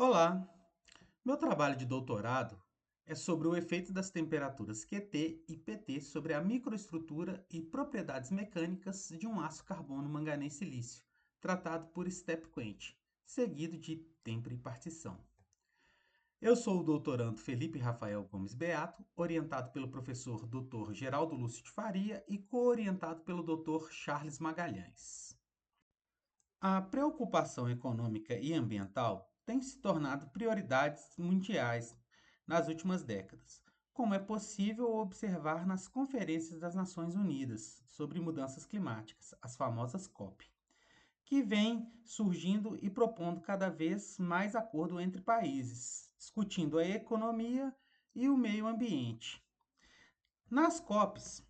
Olá! Meu trabalho de doutorado é sobre o efeito das temperaturas QT e PT sobre a microestrutura e propriedades mecânicas de um aço carbono manganês silício, tratado por step quench, seguido de tempo e partição. Eu sou o doutorando Felipe Rafael Gomes Beato, orientado pelo professor Dr. Geraldo Lúcio de Faria e co-orientado pelo Dr. Charles Magalhães. A preocupação econômica e ambiental tem se tornado prioridades mundiais nas últimas décadas, como é possível observar nas conferências das Nações Unidas sobre mudanças climáticas, as famosas COP, que vêm surgindo e propondo cada vez mais acordo entre países, discutindo a economia e o meio ambiente. Nas COPs,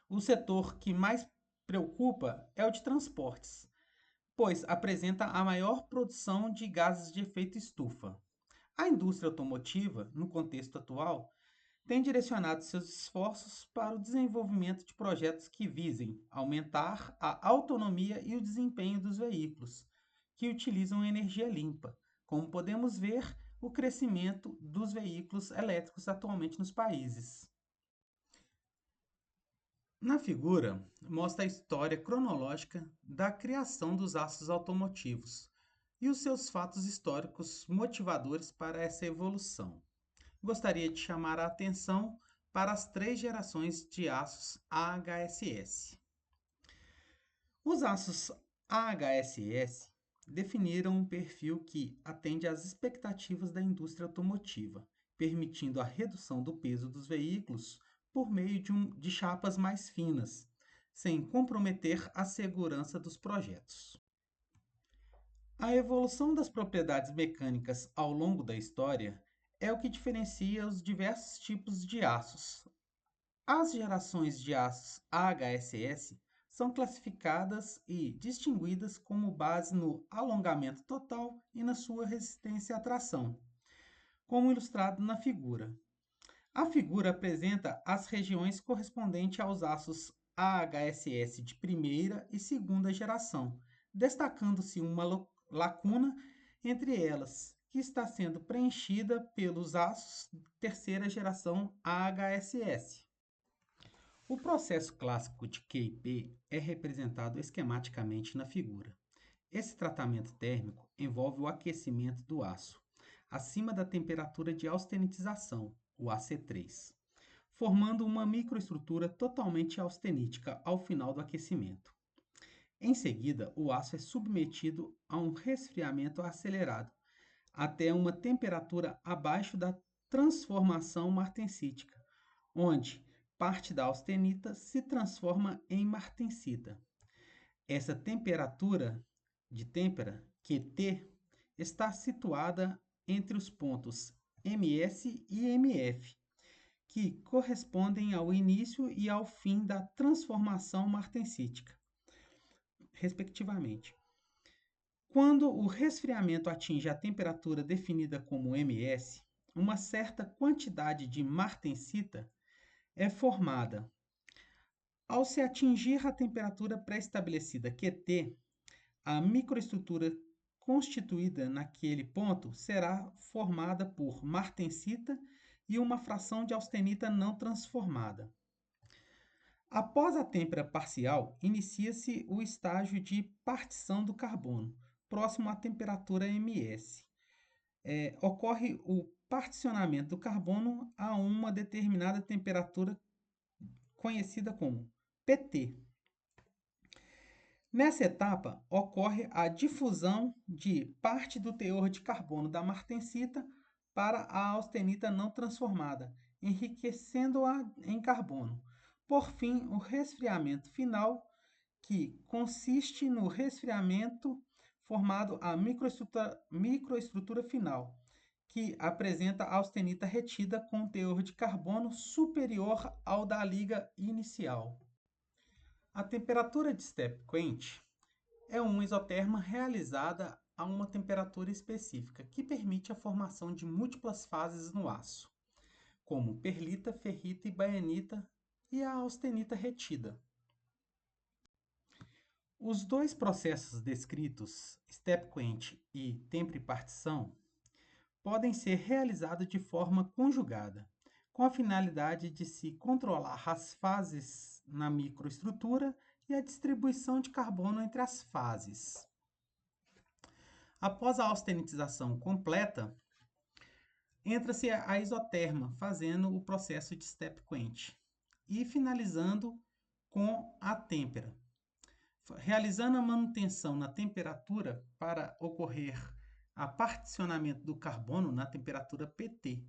o setor que mais preocupa é o de transportes, pois apresenta a maior produção de gases de efeito estufa. A indústria automotiva, no contexto atual, tem direcionado seus esforços para o desenvolvimento de projetos que visem aumentar a autonomia e o desempenho dos veículos, que utilizam energia limpa, como podemos ver o crescimento dos veículos elétricos atualmente nos países. Na figura, mostra a história cronológica da criação dos aços automotivos e os seus fatos históricos motivadores para essa evolução. Gostaria de chamar a atenção para as três gerações de aços AHSS. Os aços AHSS definiram um perfil que atende às expectativas da indústria automotiva, permitindo a redução do peso dos veículos por meio de chapas mais finas, sem comprometer a segurança dos projetos. A evolução das propriedades mecânicas ao longo da história é o que diferencia os diversos tipos de aços. As gerações de aços AHSS são classificadas e distinguidas como base no alongamento total e na sua resistência à tração, como ilustrado na figura. A figura apresenta as regiões correspondentes aos aços AHSS de primeira e segunda geração, destacando-se uma lacuna entre elas, que está sendo preenchida pelos aços terceira geração AHSS. O processo clássico de QIP é representado esquematicamente na figura. Esse tratamento térmico envolve o aquecimento do aço, acima da temperatura de austenitização, o AC3, formando uma microestrutura totalmente austenítica ao final do aquecimento. Em seguida, o aço é submetido a um resfriamento acelerado, até uma temperatura abaixo da transformação martensítica, onde parte da austenita se transforma em martensita. Essa temperatura de têmpera, QT, está situada entre os pontos MS e MF, que correspondem ao início e ao fim da transformação martensítica, respectivamente. Quando o resfriamento atinge a temperatura definida como MS, uma certa quantidade de martensita é formada. Ao se atingir a temperatura pré-estabelecida QT, a microestrutura constituída naquele ponto será formada por martensita e uma fração de austenita não transformada. Após a têmpera parcial, inicia-se o estágio de partição do carbono, próximo à temperatura MS. Ocorre o particionamento do carbono a uma determinada temperatura conhecida como PT. Nessa etapa, ocorre a difusão de parte do teor de carbono da martensita para a austenita não transformada, enriquecendo-a em carbono. Por fim, o resfriamento final, que consiste no resfriamento formado a microestrutura final, que apresenta a austenita retida com teor de carbono superior ao da liga inicial. A temperatura de step quench é uma isoterma realizada a uma temperatura específica que permite a formação de múltiplas fases no aço, como perlita, ferrita e baianita e a austenita retida. Os dois processos descritos, step quench e tempo-partição, podem ser realizados de forma conjugada, com a finalidade de se controlar as fases na microestrutura e a distribuição de carbono entre as fases. Após a austenitização completa, entra-se a isoterma, fazendo o processo de step quench e finalizando com a têmpera, realizando a manutenção na temperatura para ocorrer a particionamento do carbono na temperatura PT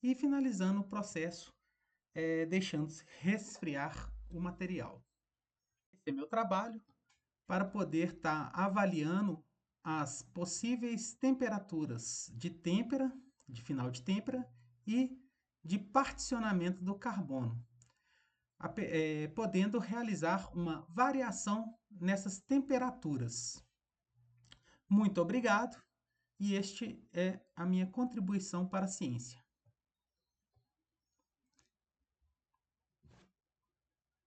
e finalizando o processo deixando-se resfriar o material. Esse é meu trabalho para poder estar avaliando as possíveis temperaturas de têmpera, de final de têmpera e de particionamento do carbono, podendo realizar uma variação nessas temperaturas. Muito obrigado, e este é a minha contribuição para a ciência.